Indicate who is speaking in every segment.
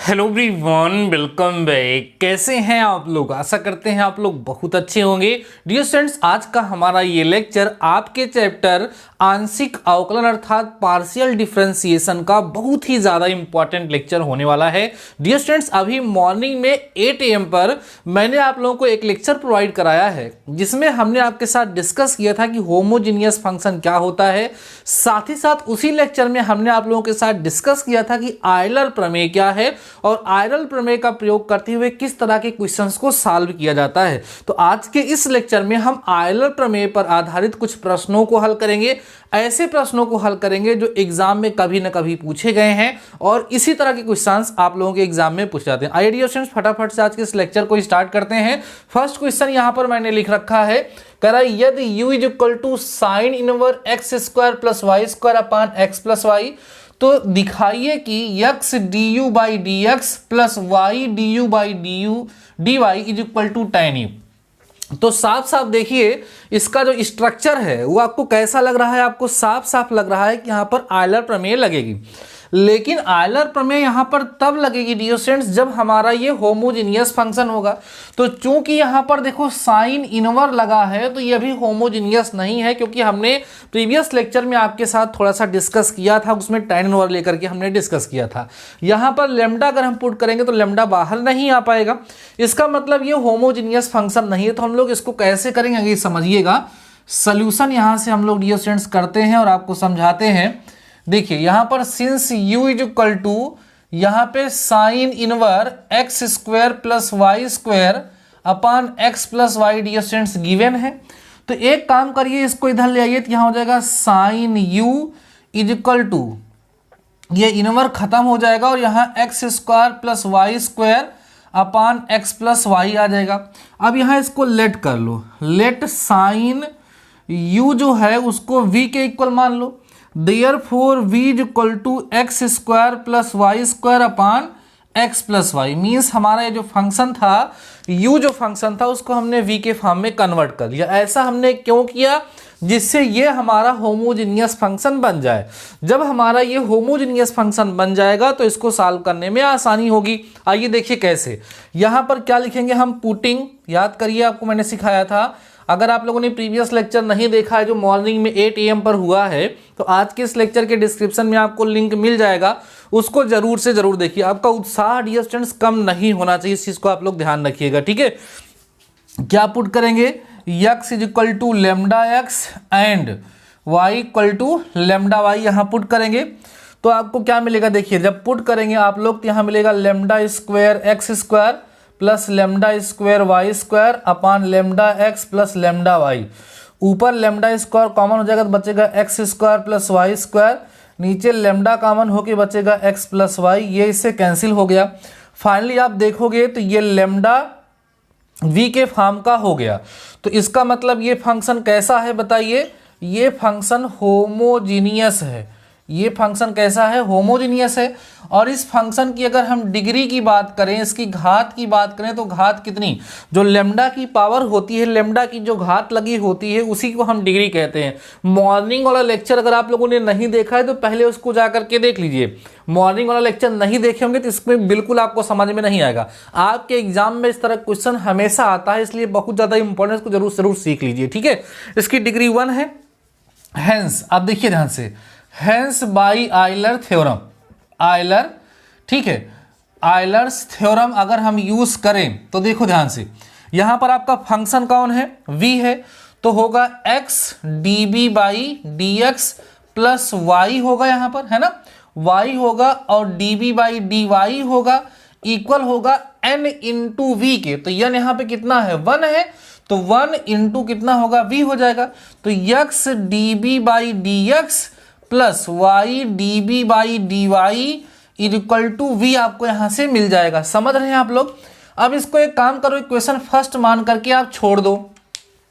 Speaker 1: Hello everyone, welcome back. कैसे हैं आप लोग? आशा करते हैं आप लोग बहुत अच्छे होंगे। डियर स्टूडेंट्स, आज का हमारा ये लेक्चर आपके चैप्टर आंशिक अवकलन अर्थात पार्शियल डिफरेंशिएशन का बहुत ही ज़्यादा इंपॉर्टेंट लेक्चर होने वाला है। डियर स्टूडेंट्स, अभी मॉर्निंग में 8 AM पर मैंने आप लोगों को एक लेक्चर प्रोवाइड कराया है जिसमें हमने आपके साथ डिस्कस किया था कि होमोजीनियस फंक्शन क्या होता है। साथ ही साथ उसी लेक्चर में हमने आप लोगों के साथ डिस्कस किया था कि आयलर प्रमेय क्या है और आयरल प्रमेय का प्रयोग करते हुए किस तरह के क्वेश्चंस को सॉल्व किया जाता है। तो आज के इस लेक्चर में हम आयलर प्रमेय पर आधारित कुछ प्रश्नों को हल करेंगे। ऐसे प्रश्नों को हल करेंगे जो एग्जाम में कभी न कभी पूछे गए हैं और इसी तरह के क्वेश्चंस आप लोगों के एग्जाम में पूछ जाते हैं। आइए डियर स्टूडेंट्स, फटाफट से आज के इस लेक्चर को स्टार्ट करते हैं। फर्स्ट क्वेश्चन यहां पर मैंने लिख रखा है, कह रहा है यदि u is equal to sine inverse x square plus Y square upon x plus y, तो दिखाइए कि x du by D x plus y du by dy is equal to tan u। तो साफ साफ देखिए इसका जो स्ट्रक्चर है वो आपको कैसा लग रहा है। आपको साफ साफ लग रहा है कि यहाँ पर आयलर प्रमेय लगेगी, लेकिन आयलर प्रमेय यहाँ पर तब लगेगी डियर स्टूडेंट्स जब हमारा ये होमोजीनियस फंक्शन होगा। तो चूंकि यहाँ पर देखो साइन इनवर लगा है तो ये भी होमोजीनियस नहीं है, क्योंकि हमने प्रीवियस लेक्चर में आपके साथ थोड़ा सा डिस्कस किया था, उसमें tan इनवर लेकर के हमने डिस्कस किया था। यहाँ पर लेमडा अगर हम पुट करेंगे तो लेमडा बाहर नहीं आ पाएगा, इसका मतलब ये होमोजीनियस फंक्शन नहीं है। तो हम लोग इसको कैसे करेंगे आगे समझिएगा। सोल्यूशन यहाँ से हम लोग डियर स्टूडेंट्स करते हैं और आपको समझाते हैं। देखिए यहाँ पर since u is equal to यहाँ पे sine inverse x square plus Y square upon x plus y dear students given है। तो एक काम करिए, इसको इधर ले आइए तो यहाँ हो जाएगा sine u is equal to ये इनवर खत्म हो जाएगा और यहाँ x square plus Y square upon x plus y आ जाएगा। अब यहाँ इसको लेट कर लो, लेट साइन u जो है उसको v के इक्वल मान लो। Therefore v is equal to x square plus Y square upon x plus y. Means हमारा ये जो फंक्शन था u जो फंक्शन था उसको हमने v के फॉर्म में कन्वर्ट कर दिया। ऐसा हमने क्यों किया? जिससे ये हमारा होमोजीनियस फंक्शन बन जाए। जब हमारा ये होमोजीनियस फंक्शन बन जाएगा तो इसको सॉल्व करने में आसानी होगी। आइए देखिए कैसे। यहाँ पर क्या लिखेंगे हम, पुटिंग, याद करिए आपको मैंने सिखाया था। अगर आप लोगों ने प्रीवियस लेक्चर नहीं देखा है जो मॉर्निंग में 8 AM पर हुआ है, तो आज के इस लेक्चर के डिस्क्रिप्शन में आपको लिंक मिल जाएगा, उसको जरूर से जरूर देखिए। आपका उत्साह डियर स्टूडेंट्स कम नहीं होना चाहिए, इस चीज़ को आप लोग ध्यान रखिएगा, ठीक है। क्या पुट करेंगे, x is equal to lambda x and y equal to lambda y यहाँ पुट करेंगे तो आपको क्या मिलेगा। देखिए जब पुट करेंगे आप लोग तो यहाँ मिलेगा lambda square x square plus lambda square y square upon lambda x plus lambda y. ऊपर लेमडा स्क्वायर कॉमन हो जाएगा तो बचेगा एक्स स्क्वायर प्लस वाई स्क्वायर, नीचे लेमडा कॉमन होके बचेगा एक्स प्लस वाई, ये इससे कैंसिल हो गया। फाइनली आप देखोगे तो ये लेमडा v के फॉर्म का हो गया। तो इसका मतलब ये फंक्शन कैसा है बताइए, ये फंक्शन होमोजीनियस है। ये फंक्शन कैसा है, होमोजीनियस है। और इस फंक्शन की अगर हम डिग्री की बात करें, इसकी घात की बात करें तो घात कितनी, जो लेमडा की पावर होती है, लेमडा की जो घात लगी होती है उसी को हम डिग्री कहते हैं। मॉर्निंग वाला लेक्चर अगर आप लोगों ने नहीं देखा है तो पहले उसको जा करके देख लीजिए। मॉर्निंग वाला लेक्चर नहीं देखे होंगे तो इसमें बिल्कुल आपको समझ में नहीं आएगा। आपके एग्जाम में इस तरह क्वेश्चन हमेशा आता है, इसलिए बहुत ज़्यादा इंपॉर्टेंस को जरूर सीख लीजिए, ठीक है। इसकी डिग्री 1 है। हेंस, आप देखिए ध्यान से, hence by Euler theorem, Euler, ठीक है, आयलर्स थ्योरम अगर हम यूज करें तो देखो ध्यान से, यहां पर आपका फंक्शन कौन है, v है, तो होगा x db by D x plus y होगा, यहां पर है ना, y होगा और db बाई डी वाई होगा, इक्वल होगा n इंटू वी के। तो n यहाँ पे कितना है, 1 है, तो 1 इंटू कितना होगा, v हो जाएगा। तो x db by D x plus y d b by D y is equal to v आपको यहां से मिल जाएगा। समझ रहे हैं आप लोग। अब इसको एक काम करो, इक्वेशन फर्स्ट मान करके आप छोड़ दो।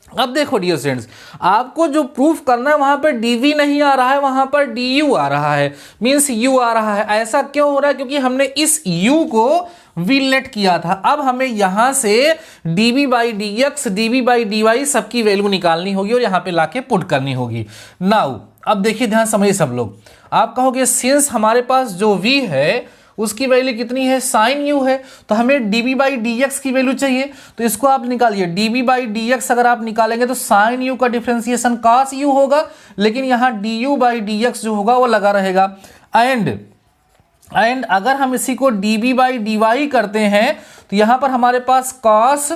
Speaker 1: अब देखो डियर स्टूडेंट्स, आपको जो प्रूफ करना है वहां पर डीवी नहीं आ रहा है, वहां पर डी यू आ रहा है, मीन्स यू आ रहा है। ऐसा क्यों हो रहा है, क्योंकि हमने इस यू को वी लेट किया था। अब हमें यहां से db by D x, db by D y सबकी वैल्यू निकालनी होगी और यहां पे लाके पुट करनी होगी। नाउ अब देखिए ध्यान समझिए सब लोग। आप कहोगे सिंस हमारे पास जो v है उसकी वैल्यू कितनी है, साइन यू है। तो हमें डी बाई डी एक्स की वैल्यू चाहिए, तो इसको आप निकालिए। डी बाई डी एक्स अगर आप निकालेंगे तो साइन यू का डिफ्रेंसिएशन कॉस यू होगा, लेकिन यहाँ D you by D x जो होगा वो लगा रहेगा। एंड अगर हम इसी को d b by D y करते हैं तो यहाँ पर हमारे पास कॉस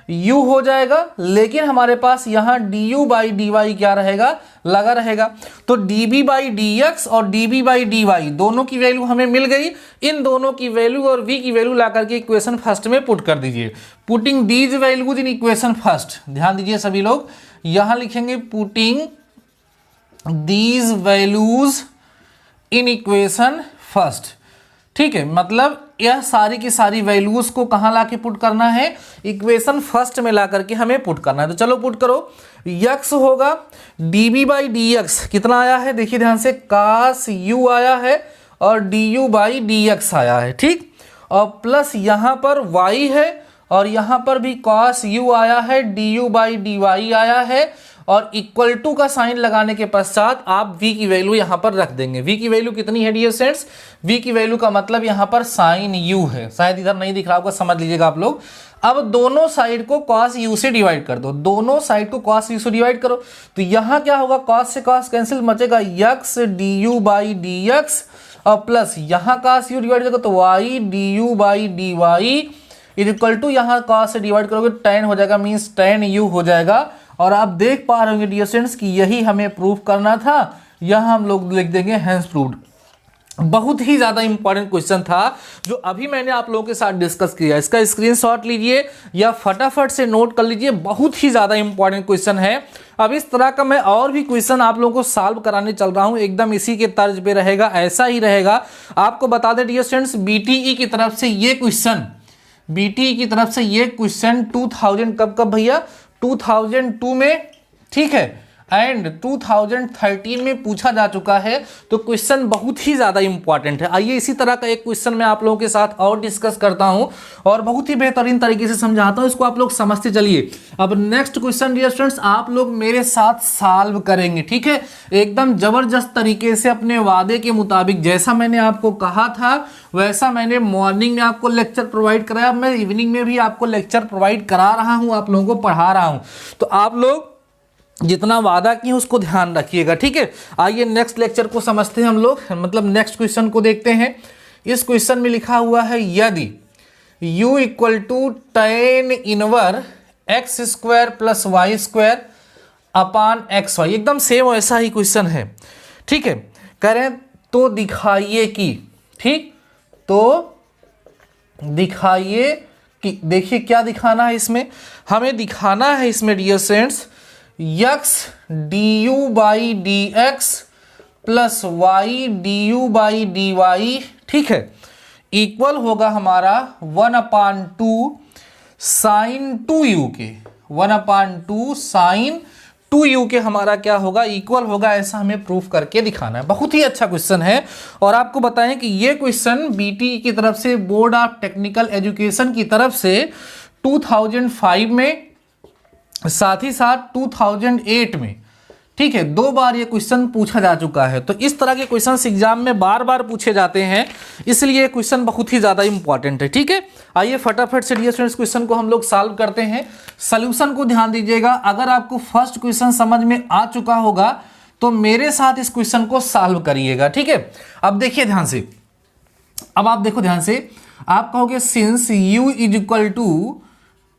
Speaker 1: u हो जाएगा, लेकिन हमारे पास यहाँ du बाई डी वाई क्या रहेगा, लगा रहेगा। तो db बाई डी एक्स और db बाई डी वाई दोनों की वैल्यू हमें मिल गई। इन दोनों की वैल्यू और v की वैल्यू ला करके इक्वेशन फर्स्ट में पुट कर दीजिए। Putting these values in equation first, ध्यान दीजिए सभी लोग, यहाँ लिखेंगे putting these values in equation first. ठीक है, मतलब यह सारी की सारी वैल्यूज को कहाँ लाके पुट करना है, इक्वेशन फर्स्ट में ला करके हमें पुट करना है। तो चलो पुट करो। यक्स होगा db बाई डी एक्स, कितना आया है देखिए ध्यान से, cos u आया है और du बाई डी एक्स आया है। ठीक, और प्लस यहाँ पर y है और यहाँ पर भी cos u आया है, du बाई डी वाई आया है, और इक्वल टू का साइन लगाने के पश्चात आप v की वैल्यू यहाँ पर रख देंगे। v की वैल्यू कितनी है डियर स्टूडेंट्स, v की वैल्यू का मतलब यहाँ पर साइन u है, शायद इधर नहीं दिख रहा होगा, समझ लीजिएगा आप लोग। अब दोनों साइड को cos u से डिवाइड कर दो, दोनों साइड को cos u से डिवाइड करो, तो यहाँ क्या होगा, cos से cos कैंसिल, बचेगा x du by D x और प्लस यहाँ cos u डिवाइड करोगे तो y du by D y equal to यहाँ cos से डिवाइड करोगे tan हो जाएगा, मीन्स tan u हो जाएगा। और आप देख पा रहे होंगे डियर स्टूडेंट्स कि यही हमें प्रूफ करना था, यहाँ हम लोग लिख देंगे हेंस प्रूव्ड। बहुत ही ज़्यादा इंपॉर्टेंट क्वेश्चन था जो अभी मैंने आप लोगों के साथ डिस्कस किया। इसका स्क्रीनशॉट लीजिए या फटाफट से नोट कर लीजिए, बहुत ही ज़्यादा इंपॉर्टेंट क्वेश्चन है। अब इस तरह का मैं और भी क्वेश्चन आप लोगों को सॉल्व कराने चल रहा हूँ, एकदम इसी के तर्ज पे रहेगा, ऐसा ही रहेगा। आपको बता दें डियर स्टूडेंट्स, बीटीई की तरफ से ये क्वेश्चन, बीटीई की तरफ से ये क्वेश्चन 2000 कब भैया, 2002 में, ठीक है, एंड 2013 में पूछा जा चुका है। तो क्वेश्चन बहुत ही ज़्यादा इंपॉर्टेंट है। आइए इसी तरह का एक क्वेश्चन मैं आप लोगों के साथ और डिस्कस करता हूं और बहुत ही बेहतरीन तरीके से समझाता हूं, इसको आप लोग समझते चलिए। अब नेक्स्ट क्वेश्चन डियर स्टूडेंट्स आप लोग मेरे साथ सॉल्व करेंगे, ठीक है, एकदम जबरदस्त तरीके से अपने वादे के मुताबिक। जैसा मैंने आपको कहा था वैसा मैंने मॉर्निंग में आपको लेक्चर प्रोवाइड कराया, मैं इवनिंग में भी आपको लेक्चर प्रोवाइड करा रहा हूँ, आप लोगों को पढ़ा रहा हूँ। तो आप लोग जितना वादा किए उसको ध्यान रखिएगा, ठीक है। आइए नेक्स्ट लेक्चर को समझते हैं हम लोग, मतलब नेक्स्ट क्वेश्चन को देखते हैं। इस क्वेश्चन में लिखा हुआ है यदि u equal to tan inverse x square plus Y square upon x y, एकदम सेम ऐसा ही क्वेश्चन है, ठीक है। करें तो दिखाइए कि, ठीक, तो दिखाइए कि, देखिए क्या दिखाना है इसमें, हमें दिखाना है इसमें dear friends x du by D x plus y du by D y, ठीक है, इक्वल होगा हमारा 1/2 साइन 2u के, 1/2 साइन 2u के हमारा क्या होगा, इक्वल होगा। ऐसा हमें प्रूफ करके दिखाना है। बहुत ही अच्छा क्वेश्चन है। और आपको बताएं कि ये क्वेश्चन बीटी की तरफ से, बोर्ड ऑफ टेक्निकल एजुकेशन की तरफ से 2005 में, साथ ही साथ 2008 में, ठीक है, 2 बार ये क्वेश्चन पूछा जा चुका है। तो इस तरह के क्वेश्चंस एग्जाम में बार बार पूछे जाते हैं, इसलिए क्वेश्चन बहुत ही ज़्यादा इंपॉर्टेंट है, ठीक है। आइए फटाफट से डियर स्टूडेंट्स क्वेश्चन को हम लोग सॉल्व करते हैं। सॉल्यूशन को ध्यान दीजिएगा, अगर आपको फर्स्ट क्वेश्चन समझ में आ चुका होगा तो मेरे साथ इस क्वेश्चन को सॉल्व करिएगा, ठीक है। अब देखिए ध्यान से, अब आप देखो ध्यान से, आप कहोगे since u is equal to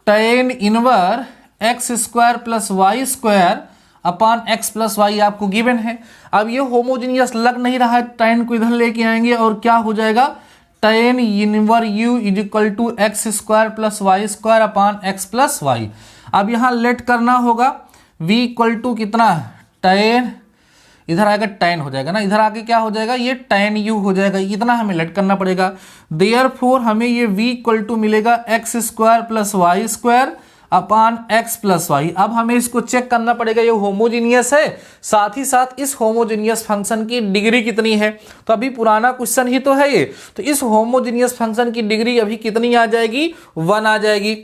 Speaker 1: tan inverse x square plus Y square upon x plus y आपको गिवन है। अब ये होमोजीनियस लग नहीं रहा है, tan को इधर लेके आएंगे और क्या हो जाएगा, tan inverse u is equal to x square plus Y square upon x plus y. अब यहाँ लेट करना होगा, v इक्वल टू कितना, tan, इधर आएगा tan हो जाएगा ना, इधर आके क्या हो जाएगा, ये tan u हो जाएगा, इतना हमें लेट करना पड़ेगा। देयरफॉर हमें ये v इक्वल टू मिलेगा x square plus Y square upon x plus y. अब हमें इसको चेक करना पड़ेगा ये होमोजीनियस है, साथ ही साथ इस होमोजीनियस फंक्शन की डिग्री कितनी है। तो अभी पुराना क्वेश्चन ही तो है ये, तो इस होमोजीनियस फंक्शन की डिग्री अभी कितनी आ जाएगी, 1 आ जाएगी।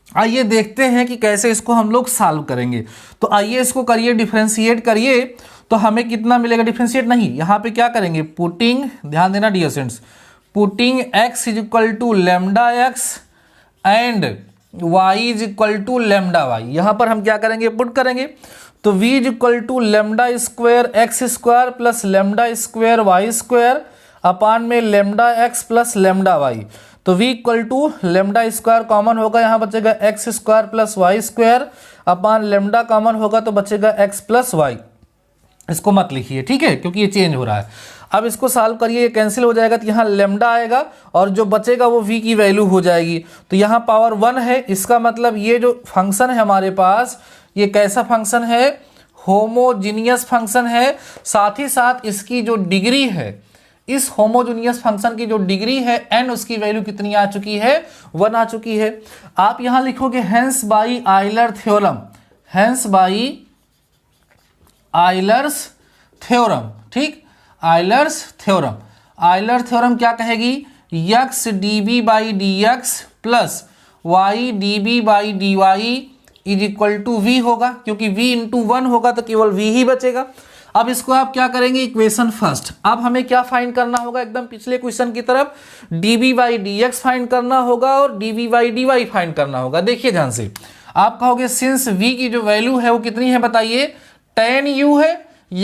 Speaker 1: आइए देखते हैं कि कैसे इसको हम लोग सॉल्व करेंगे। तो आइए इसको करिए, डिफरेंशिएट करिए, तो हमें कितना मिलेगा, डिफरेंशिएट नहीं, यहाँ पे क्या करेंगे, पुटिंग, ध्यान देना dear students, putting x is equal to lambda x and y is equal to lambda y. यहां पर हम क्या करेंगे, पुट करेंगे। तो v is equal to lambda square x square plus lambda square y square upon में lambda x plus lambda y. तो v equal to lambda square common होगा, यहाँ बचेगा x square plus Y square upon lambda common होगा तो बचेगा x plus Y. इसको मत लिखिए, ठीक है, क्योंकि ये चेंज हो रहा है। अब इसको सॉल्व करिए, ये कैंसिल हो जाएगा तो यहाँ लेमडा आएगा और जो बचेगा वो v की वैल्यू हो जाएगी। तो यहाँ पावर 1 है, इसका मतलब ये जो फंक्शन है हमारे पास, ये कैसा फंक्शन है, होमोजीनियस फंक्शन है। साथ ही साथ इसकी जो डिग्री है, इस होमोजीनियस फंक्शन की जो डिग्री है n, उसकी वैल्यू कितनी आ चुकी है, 1 आ चुकी है। आप यहां लिखोगे hence by Euler theorem, hence by Euler's theorem, ठीक, आइलर्स थ्योरम। आइलर थ्योरम क्या कहेगी, x db by D x plus y d b by D y is equal to v होगा, क्योंकि v इंटू 1 होगा तो केवल v ही बचेगा। अब इसको आप क्या करेंगे, इक्वेशन फर्स्ट। अब हमें क्या फाइंड करना होगा, एकदम पिछले क्वेश्चन की तरफ db by D x find करना होगा और dv by D y find करना होगा। देखिए ध्यान से, आप कहोगे सिंस v की जो वैल्यू है वो कितनी है बताइए, tan u है,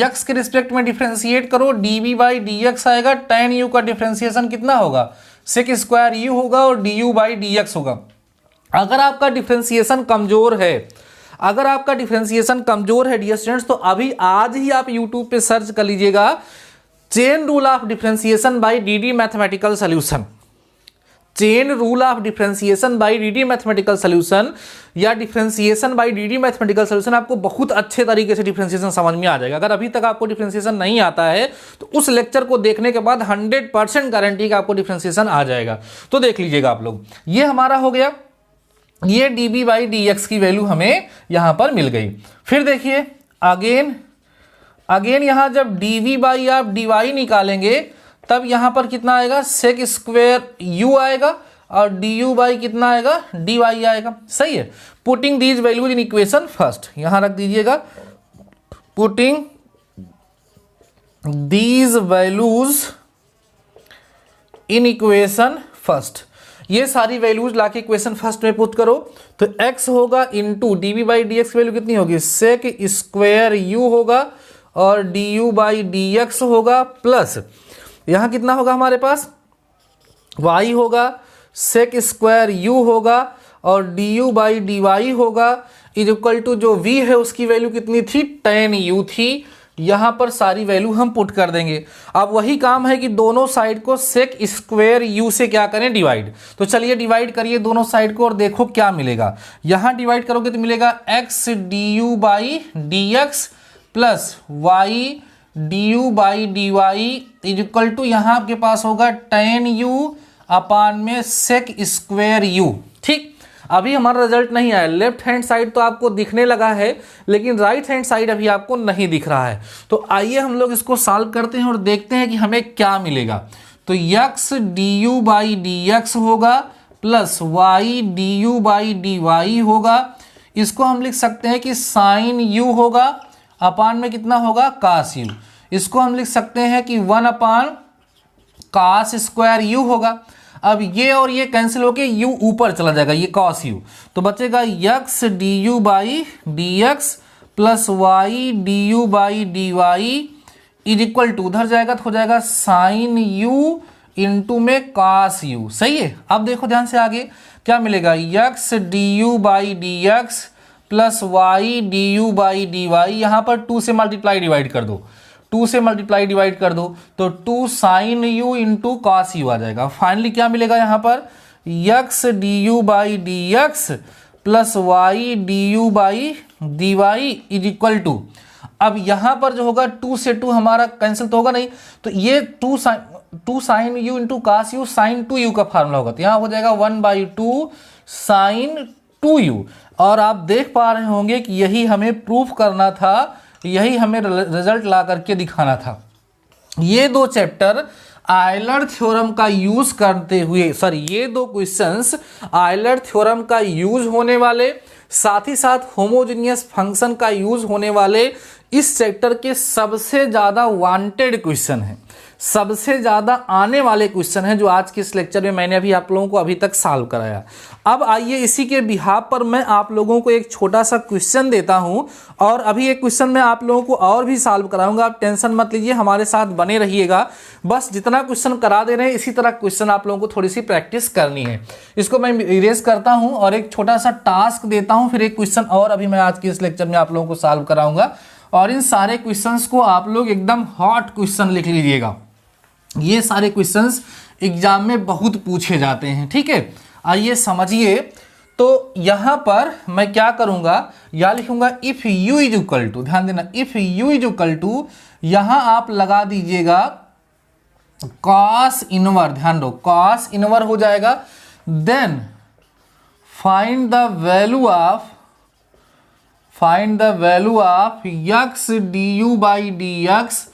Speaker 1: x के रिस्पेक्ट में डिफ्रेंशिएट करो, db बाई डी एक्स आएगा, tan u का डिफ्रेंशिएशन कितना होगा, sec स्क्वायर u होगा और du बाई डी एक्स होगा। अगर आपका डिफ्रेंशिएशन कमजोर है, अगर आपका डिफरेंशिएशन कमजोर है डियर स्टूडेंट्स, तो अभी आज ही आप YouTube पे सर्च कर लीजिएगा chain rule of differentiation by DD mathematical solution, chain rule of differentiation by DD mathematical solution या differentiation by DD mathematical solution. आपको बहुत अच्छे तरीके से डिफरेंशिएशन समझ में आ जाएगा। अगर अभी तक आपको डिफरेंशिएशन नहीं आता है तो उस लेक्चर को देखने के बाद 100% गारंटी का आपको डिफरेंशिएशन आ जाएगा। तो देख लीजिएगा आप लोग, ये हमारा हो गया, ये db बाई डी एक्स की वैल्यू हमें यहां पर मिल गई। फिर देखिए अगेन यहां जब dv बाई आप dy निकालेंगे तब यहां पर कितना आएगा, सेक स्क्वायर u आएगा और du बाई कितना आएगा, dy आएगा। सही है। Putting these values in equation first, यहां रख दीजिएगा, putting these values in equation first. ये सारी वैल्यूज लाके इक्वेशन फर्स्ट में पुट करो तो x होगा into dv by D x value कितनी होगी, सेक स्क्वायर u होगा और du बाई डी एक्स होगा, प्लस यहाँ कितना होगा हमारे पास, y होगा, सेक स्क्वायर u होगा और du बाई डी वाई होगा, इज इक्वल टू जो v है उसकी वैल्यू कितनी थी, tan u थी। यहाँ पर सारी वैल्यू हम पुट कर देंगे। अब वही काम है कि दोनों साइड को सेक स्क्वायर u से क्या करें, डिवाइड। तो चलिए डिवाइड करिए दोनों साइड को और देखो क्या मिलेगा। यहाँ डिवाइड करोगे तो मिलेगा x du by D x plus y du by D y is equal to यहाँ आपके पास होगा tan u अपान में सेक स्क्वायर u। ठीक, अभी हमारा रिजल्ट नहीं आया, लेफ्ट हैंड साइड तो आपको दिखने लगा है लेकिन राइट हैंड साइड अभी आपको नहीं दिख रहा है। तो आइए हम लोग इसको सॉल्व करते हैं और देखते हैं कि हमें क्या मिलेगा। तो x du by D x होगा plus y du by D y होगा। इसको हम लिख सकते हैं कि साइन u होगा अपान में कितना होगा, cos u। इसको हम लिख सकते हैं कि 1 अपान cos स्क्वायर u होगा। अब ये और ये कैंसिल होके u ऊपर चला जाएगा, ये cos u, तो बचेगा x du by D x plus y du by D y is equal to, उधर जाएगा तो हो जाएगा साइन u इंटू में cos u। सही है। अब देखो ध्यान से आगे क्या मिलेगा, x du by D x plus y du by D y, यहाँ पर 2 से मल्टीप्लाई डिवाइड कर दो, 2 से मल्टीप्लाई डिवाइड कर दो तो 2 sine u into cos u आ जाएगा। फाइनली क्या मिलेगा यहाँ पर, x du by D x plus y du by D y is equal to, अब यहाँ पर जो होगा 2 से 2 हमारा कैंसिल तो होगा नहीं, तो ये 2 sine u into cos u sine 2u का फार्मूला होगा, तो यहाँ हो जाएगा 1/2 साइन 2u। और आप देख पा रहे होंगे कि यही हमें प्रूफ करना था, यही हमें रिजल्ट ला करके दिखाना था। ये दो चैप्टर आयलर थ्योरम का यूज करते हुए, सॉरी ये दो क्वेश्चंस आयलर थ्योरम का यूज होने वाले, साथ ही साथ होमोजेनियस फंक्शन का यूज होने वाले इस चैप्टर के सबसे ज़्यादा वांटेड क्वेश्चन हैं। सबसे ज़्यादा आने वाले क्वेश्चन हैं जो आज के इस लेक्चर में मैंने अभी आप लोगों को अभी तक सॉल्व कराया। अब आइए इसी के बिहाफ पर मैं आप लोगों को एक छोटा सा क्वेश्चन देता हूं और अभी एक क्वेश्चन मैं आप लोगों को और भी सॉल्व कराऊंगा। आप टेंशन मत लीजिए, हमारे साथ बने रहिएगा। बस जितना क्वेश्चन करा दे रहे हैं इसी तरह क्वेश्चन आप लोगों को थोड़ी सी प्रैक्टिस करनी है। इसको मैं इरेज करता हूं और एक छोटा सा टास्क देता हूं, फिर एक क्वेश्चन और अभी मैं आज के इस लेक्चर में आप लोगों को सॉल्व कराऊंगा। और इन सारे क्वेश्चंस को आप लोग एकदम हॉट क्वेश्चन लिख लीजिएगा। ये सारे क्वेश्चंस एग्जाम में बहुत पूछे जाते हैं, ठीक है। आइए समझिए। तो यहां पर मैं क्या करूंगा, या लिखूंगा if u is equal to, ध्यान देना, if u is equal to, यहां आप लगा दीजिएगा कॉस इनवर, ध्यान दो कॉस इनवर हो जाएगा। Then find the value of x du by D x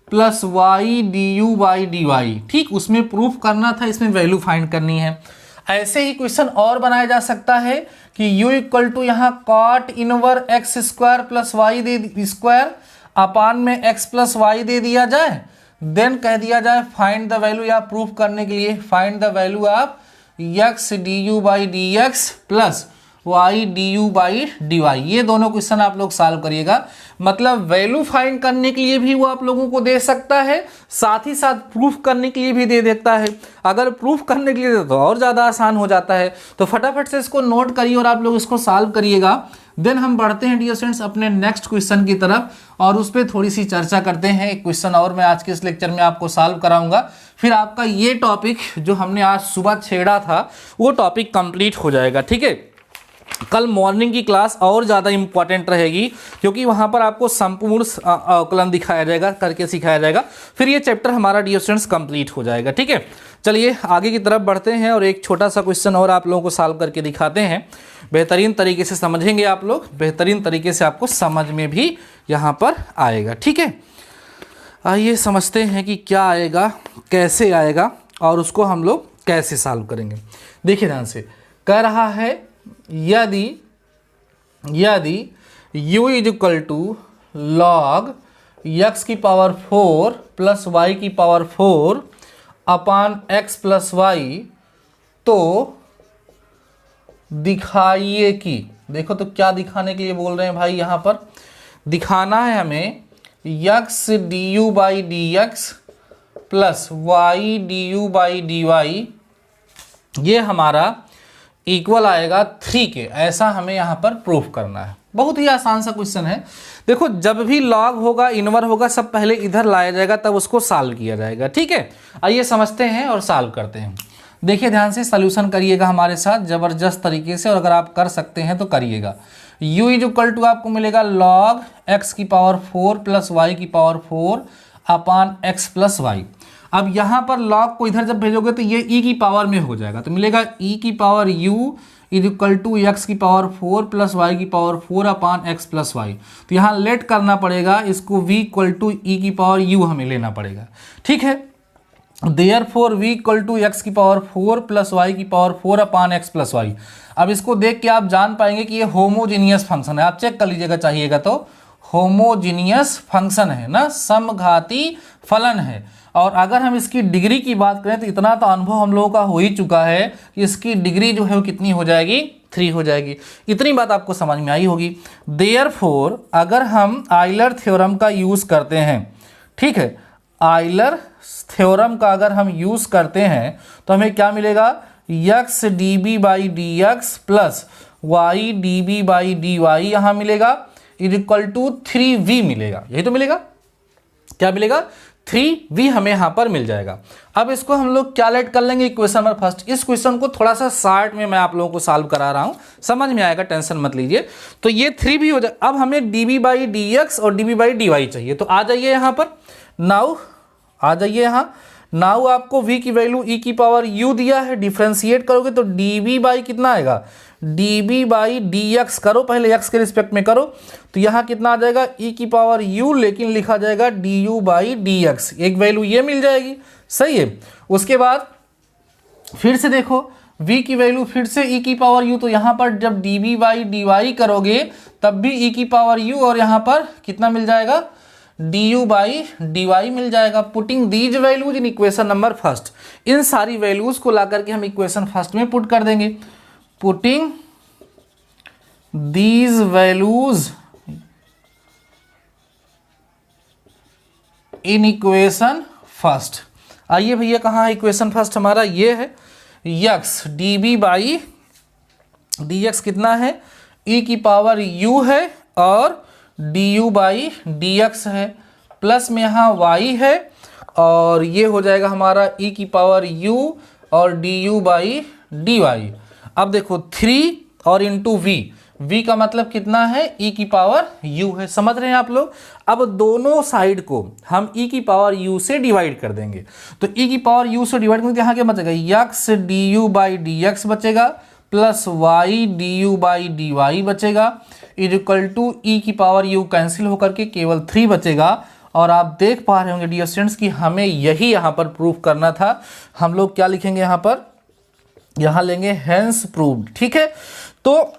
Speaker 1: plus y D you by D y. ठीक, उसमें प्रूफ करना था, इसमें वैल्यू फाइंड करनी है। ऐसे ही क्वेश्चन और बनाया जा सकता है कि u इक्वल टू यहाँ cot inverse x square plus y दे स्क्वायर अपान में x प्लस वाई दे दिया जाए। देन कह दिया जाए फाइंड द वैल्यू, या प्रूफ करने के लिए find the value of x d you by D x plus y D you by D y. ये दोनों क्वेश्चन आप लोग सॉल्व करिएगा। मतलब वैल्यू फाइंड करने के लिए भी वो आप लोगों को दे सकता है, साथ ही साथ प्रूफ करने के लिए भी दे देता है। अगर प्रूफ करने के लिए तो और ज़्यादा आसान हो जाता है। तो फटाफट से इसको नोट करिए और आप लोग इसको सॉल्व करिएगा। देन हम बढ़ते हैं डियर स्टूडेंट्स अपने नेक्स्ट क्वेश्चन की तरफ और उस पर थोड़ी सी चर्चा करते हैं। एक क्वेश्चन और मैं आज के इस लेक्चर में आपको सॉल्व कराऊंगा, फिर आपका ये टॉपिक जो हमने आज सुबह छेड़ा था वो टॉपिक कंप्लीट हो जाएगा, ठीक है। कल मॉर्निंग की क्लास और ज़्यादा इंपॉर्टेंट रहेगी क्योंकि वहाँ पर आपको संपूर्ण अवकलन दिखाया जाएगा, करके सिखाया जाएगा। फिर ये चैप्टर हमारा डियर स्टूडेंट्स कंप्लीट हो जाएगा, ठीक है। चलिए आगे की तरफ बढ़ते हैं और एक छोटा सा क्वेश्चन और आप लोगों को सॉल्व करके दिखाते हैं। बेहतरीन तरीके से समझेंगे आप लोग, बेहतरीन तरीके से आपको समझ में भी यहाँ पर आएगा, ठीक है। आइए समझते हैं कि क्या आएगा, कैसे आएगा और उसको हम लोग कैसे सॉल्व करेंगे। देखिए ध्यान से, कह रहा है यदि u is equal to log x की पावर 4 प्लस y की पावर 4 अपान x प्लस वाई, तो दिखाइए कि, देखो तो क्या दिखाने के लिए बोल रहे हैं भाई, यहाँ पर दिखाना है हमें x d you by D x plus y D you by D y, ये हमारा इक्वल आएगा 3 के। ऐसा हमें यहाँ पर प्रूफ करना है। बहुत ही आसान सा क्वेश्चन है। देखो जब भी लॉग होगा, इनवर होगा, सब पहले इधर लाया जाएगा तब उसको सॉल्व किया जाएगा, ठीक है। आइए समझते हैं और सॉल्व करते हैं। देखिए ध्यान से सॉल्यूशन करिएगा हमारे साथ ज़बरदस्त तरीके से, और अगर आप कर सकते हैं तो करिएगा। u इज इक्वल टू आपको मिलेगा लॉग x की पावर 4 प्लस वाई की पावर 4 अपान x प्लस वाई। अब यहाँ पर लॉग को इधर जब भेजोगे तो ये e की पावर में हो जाएगा, तो मिलेगा e की power u is equal to x की पावर 4 प्लस वाई की power 4 upon x plus y. तो यहाँ लेट करना पड़ेगा, इसको v इक्वल टू e की पावर u हमें लेना पड़ेगा, ठीक है। Therefore v equal to x की पावर 4 प्लस वाई की power 4 upon x plus y. अब इसको देख के आप जान पाएंगे कि ये होमोजीनियस फंक्शन है। आप चेक कर लीजिएगा चाहिएगा तो, होमोजीनियस फंक्शन है ना, समघाती फलन है। और अगर हम इसकी डिग्री की बात करें तो इतना तो अनुभव हम लोगों का हो ही चुका है कि इसकी डिग्री जो है वो कितनी हो जाएगी, 3 हो जाएगी। इतनी बात आपको समझ में आई होगी। देयरफॉर अगर हम आइलर थ्योरम का यूज़ करते हैं, ठीक है, आइलर थ्योरम का अगर हम यूज़ करते हैं तो हमें क्या मिलेगा, x d b by D x plus y d b by D y यहाँ मिलेगा इज इक्वल टू 3v मिलेगा। यही तो मिलेगा, क्या मिलेगा, 3v हमें यहाँ पर मिल जाएगा। अब इसको हम लोग क्या लेट कर लेंगे, इक्वेशन नंबर फर्स्ट। इस क्वेश्चन को थोड़ा सा शार्ट में मैं आप लोगों को सॉल्व करा रहा हूँ, समझ में आएगा, टेंशन मत लीजिए। तो ये 3v हो जाए। अब हमें db बाई डी एक्स और db बाई डी वाई चाहिए, तो आ जाइए यहाँ पर, नाउ आ जाइए यहाँ। नाउ आपको v की वैल्यू e की पावर u दिया है, डिफ्रेंशिएट करोगे तो db बाई कितना आएगा, db बाई डी एक्स करो, पहले x के रिस्पेक्ट में करो, तो यहाँ कितना आ जाएगा e की पावर u, लेकिन लिखा जाएगा du बाई डी एक्स। एक वैल्यू ये मिल जाएगी, सही है। उसके बाद फिर से देखो v की वैल्यू फिर से e की पावर u, तो यहाँ पर जब db बाई dy करोगे तब भी e की पावर u, और यहाँ पर कितना मिल जाएगा, D you by D y मिल जाएगा। Putting these values in equation number first, इन सारी वैल्यूज को ला करके हम इक्वेशन फर्स्ट में पुट कर देंगे। Putting these values in equation first. आइए भैया कहाँ है इक्वेशन फर्स्ट हमारा, ये है x d b by D x कितना है, ई की पावर u है और d you by D x है, प्लस में यहाँ y है और ये हो जाएगा हमारा e की पावर u और d you by D y. अब देखो 3 और इंटू v का मतलब कितना है, e की पावर u है। समझ रहे हैं आप लोग। अब दोनों साइड को हम e की पावर u से डिवाइड कर देंगे, तो e की पावर u से डिवाइड करेंगे, यहाँ क्या बचेगा, x D you by D x बचेगा plus y D you by D y बचेगा, इज इक्वल टू ई की पावर u कैंसिल होकर के केवल 3 बचेगा। और आप देख पा रहे होंगे डियर स्टूडेंट्स कि हमें यही यहाँ पर प्रूफ करना था। हम लोग क्या लिखेंगे यहाँ पर, यहाँ लेंगे हेंस प्रूव्ड। ठीक है, तो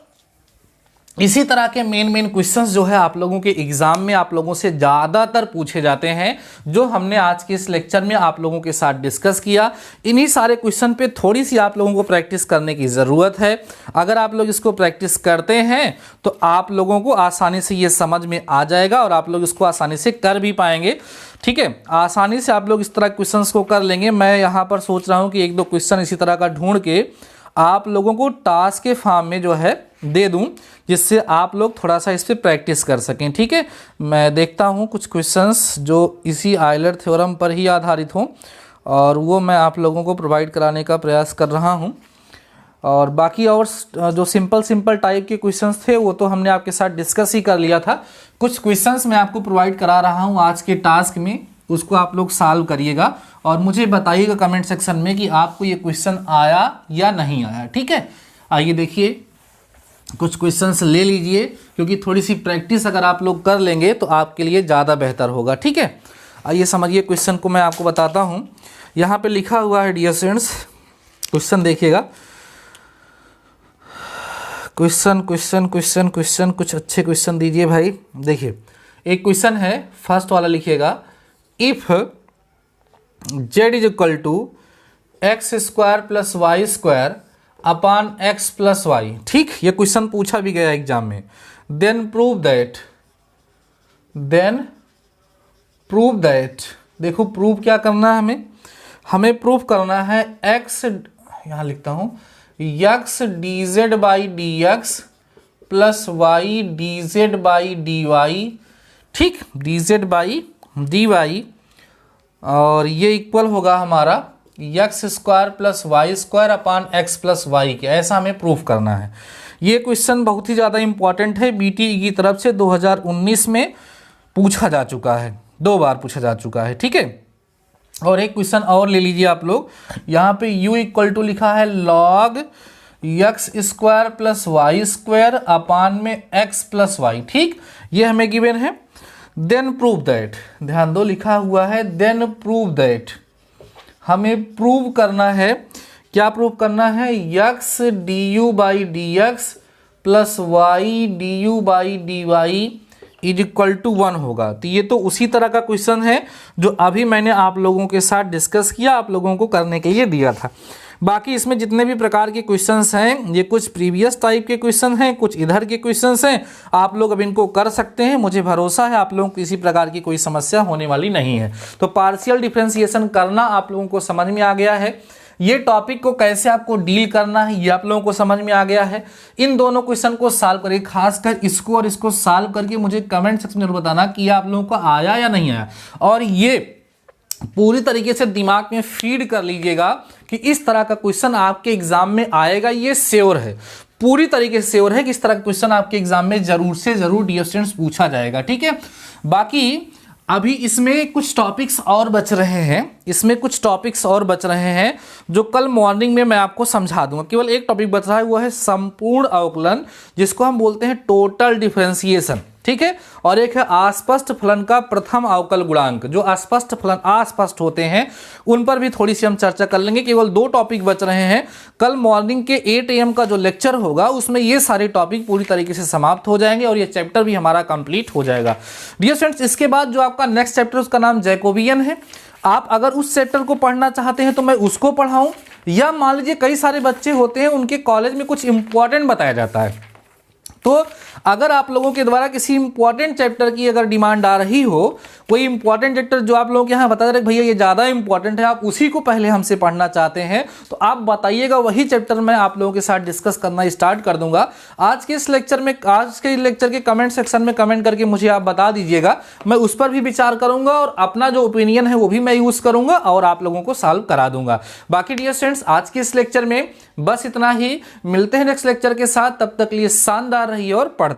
Speaker 1: इसी तरह के मेन क्वेश्चंस जो है आप लोगों के एग्जाम में आप लोगों से ज़्यादातर पूछे जाते हैं, जो हमने आज के इस लेक्चर में आप लोगों के साथ डिस्कस किया। इन्हीं सारे क्वेश्चन पे थोड़ी सी आप लोगों को प्रैक्टिस करने की ज़रूरत है। अगर आप लोग इसको प्रैक्टिस करते हैं तो आप लोगों को आसानी से ये समझ में आ जाएगा और आप लोग इसको आसानी से कर भी पाएंगे। ठीक है, आसानी से आप लोग इस तरह क्वेश्चन को कर लेंगे। मैं यहाँ पर सोच रहा हूँ कि 1-2 क्वेश्चन इसी तरह का ढूंढ के आप लोगों को टास्क के फॉर्म में जो है दे दूं, जिससे आप लोग थोड़ा सा इस पर प्रैक्टिस कर सकें। ठीक है, मैं देखता हूं कुछ क्वेश्चंस जो इसी आयलर थ्योरम पर ही आधारित हों और वो मैं आप लोगों को प्रोवाइड कराने का प्रयास कर रहा हूं। और बाकी और जो सिंपल टाइप के क्वेश्चंस थे वो तो हमने आपके साथ डिस्कस ही कर लिया था। कुछ क्वेश्चंस मैं आपको प्रोवाइड करा रहा हूँ आज के टास्क में, उसको आप लोग सॉल्व करिएगा और मुझे बताइएगा कमेंट सेक्शन में कि आपको ये क्वेश्चन आया या नहीं आया। ठीक है, आइए देखिए कुछ क्वेश्चंस ले लीजिए, क्योंकि थोड़ी सी प्रैक्टिस अगर आप लोग कर लेंगे तो आपके लिए ज़्यादा बेहतर होगा। ठीक है, आइए समझिए क्वेश्चन को मैं आपको बताता हूँ। यहाँ पे लिखा हुआ है डियर स्टूडेंट्स, क्वेश्चन देखिएगा। क्वेश्चन कुछ अच्छे क्वेश्चन दीजिए भाई। देखिए एक क्वेश्चन है, फर्स्ट वाला लिखिएगा, if z is equal to x square plus Y square upon x plus y. ठीक, ये क्वेश्चन पूछा भी गया एग्जाम में। देन प्रूव दैट, देखो प्रूव क्या करना है हमें प्रूव करना है एक्स, यहाँ लिखता हूँ, x D Z by D x plus y D Z by D y. ठीक, D Z by D y और ये इक्वल होगा हमारा x square plus Y square upon x plus y के। ऐसा हमें प्रूफ करना है। ये क्वेश्चन बहुत ही ज़्यादा इंपॉर्टेंट है, बीटीई की तरफ से 2019 में पूछा जा चुका है, 2 बार पूछा जा चुका है। ठीक है, और एक क्वेश्चन और ले लीजिए आप लोग। यहाँ पे u इक्वल टू लिखा है log x square plus Y square upon में एक्स प्लस वाई। ठीक, ये हमें गिवन है। देन प्रूव दैट, ध्यान दो लिखा हुआ है देन प्रूव दैट, हमें प्रूव करना है। क्या प्रूव करना है, x D you by D x plus y D you by D y is equal to 1 होगा। तो ये तो उसी तरह का क्वेश्चन है जो अभी मैंने आप लोगों के साथ डिस्कस किया, आप लोगों को करने के लिए दिया था। बाकी इसमें जितने भी प्रकार के क्वेश्चंस हैं, ये कुछ प्रीवियस टाइप के क्वेश्चन हैं, कुछ इधर के क्वेश्चंस हैं। आप लोग अब इनको कर सकते हैं, मुझे भरोसा है आप लोगों को किसी प्रकार की कोई समस्या होने वाली नहीं है। तो पार्शियल डिफरेंशिएशन करना आप लोगों को समझ में आ गया है। ये टॉपिक को कैसे आपको डील करना है ये आप लोगों को समझ में आ गया है। इन दोनों क्वेश्चन को सॉल्व करिए, खासकर इसको और इसको सॉल्व करके मुझे कमेंट सेक्शन में बताना कि आप लोगों को आया या नहीं आया। और ये पूरी तरीके से दिमाग में फीड कर लीजिएगा कि इस तरह का क्वेश्चन आपके एग्जाम में आएगा, ये श्योर है, पूरी तरीके से श्योर है कि इस तरह का क्वेश्चन आपके एग्जाम में जरूर से जरूर डियर स्टूडेंट्स पूछा जाएगा। ठीक है, बाकी अभी इसमें कुछ टॉपिक्स और बच रहे हैं, इसमें कुछ टॉपिक्स और बच रहे हैं जो कल मॉर्निंग में मैं आपको समझा दूंगा। केवल एक टॉपिक बच रहा है, वो है संपूर्ण अवकलन, जिसको हम बोलते हैं टोटल डिफरेंशिएशन, ठीक है। और एक है अस्पष्ट फलन का प्रथम अवकल गुणांक। जो अस्पष्ट फलन अस्पष्ट होते हैं उन पर भी थोड़ी सी हम चर्चा कर लेंगे। केवल 2 टॉपिक बच रहे हैं। कल मॉर्निंग के 8 AM का जो लेक्चर होगा उसमें ये सारे टॉपिक पूरी तरीके से समाप्त हो जाएंगे और ये चैप्टर भी हमारा कंप्लीट हो जाएगा। डियर स्टूडेंट्स, इसके बाद जो आपका नेक्स्ट चैप्टर उसका नाम जैकोबियन है। आप अगर उस चैप्टर को पढ़ना चाहते हैं तो मैं उसको पढ़ाऊं, या मान लीजिए कई सारे बच्चे होते हैं उनके कॉलेज में कुछ इंपॉर्टेंट बताया जाता है, तो अगर आप लोगों के द्वारा किसी इंपॉर्टेंट चैप्टर की अगर डिमांड आ रही हो, कोई इंपॉर्टेंट चैप्टर जो आप लोगों के यहाँ बता रहे भैया ये ज़्यादा इंपॉर्टेंट है, आप उसी को पहले हमसे पढ़ना चाहते हैं, तो आप बताइएगा, वही चैप्टर मैं आप लोगों के साथ डिस्कस करना स्टार्ट कर दूंगा। आज के लेक्चर के कमेंट सेक्शन में कमेंट करके मुझे आप बता दीजिएगा, मैं उस पर भी विचार करूंगा और अपना जो ओपिनियन है वो भी मैं यूज़ करूंगा और आप लोगों को सॉल्व करा दूंगा। बाकी डियर स्टूडेंट्स, आज के इस लेक्चर में बस इतना ही। मिलते हैं नेक्स्ट लेक्चर के साथ, तब तक लिए शानदार रहिए और पढ़ते